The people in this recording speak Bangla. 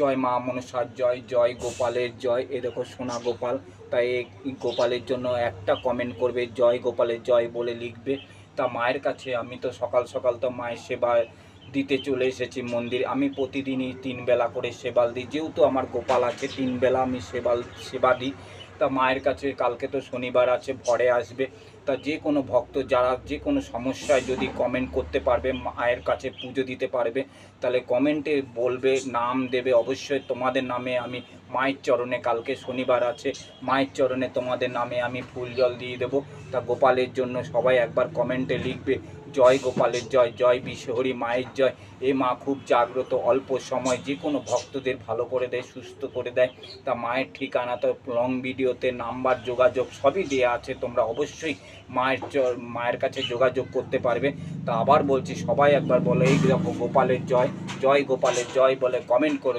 জয় মা মনসার জয়, জয় গোপালের জয়। এ দেখো সোনা গোপাল, তাই এই গোপালের জন্য একটা কমেন্ট করবে, জয় গোপালের জয় বলে লিখবে। তা মায়ের কাছে আমি তো সকাল সকাল তো মায়ের সেবা দিতে চলে এসেছি মন্দির। আমি প্রতিদিনই 3 বেলা করে সেবা দিই, যেহেতু আমার গোপাল আছে 3 বেলা আমি সেবা দিই। তা মায়ের কাছে কালকে তো শনিবার আছে, ভরে আসবে। তা যে কোনো ভক্ত যারা যে কোনো সমস্যায় যদি কমেন্ট করতে পারবে, মায়ের কাছে পুজো দিতে পারবে, তাহলে কমেন্টে বলবে, নাম দেবে, অবশ্যই তোমাদের নামে আমি মায়ের চরণে, কালকে শনিবার আছে, মায়ের চরণে তোমাদের নামে আমি ফুল জল দিয়ে দেবো। তা গোপালের জন্য সবাই একবার কমেন্টে লিখবে, জয় গোপালের জয়, জয় বিশ্বহরি মায়ের জয়। এ মা খুব জাগ্রত, অল্প সময় যে কোনো ভক্তদের ভালো করে দেয়, সুস্থ করে দেয়। তা মায়ের ঠিকানা তো লং ভিডিওতে নাম্বার যোগাযোগ সবই দেওয়া আছে, তোমরা অবশ্যই মায়ের কাছে যোগাযোগ করতে পারবে। তা আবার বলছি, সবাই একবার বলো এই গোপালের জয়, জয় গোপালের জয় বলে কমেন্ট করে।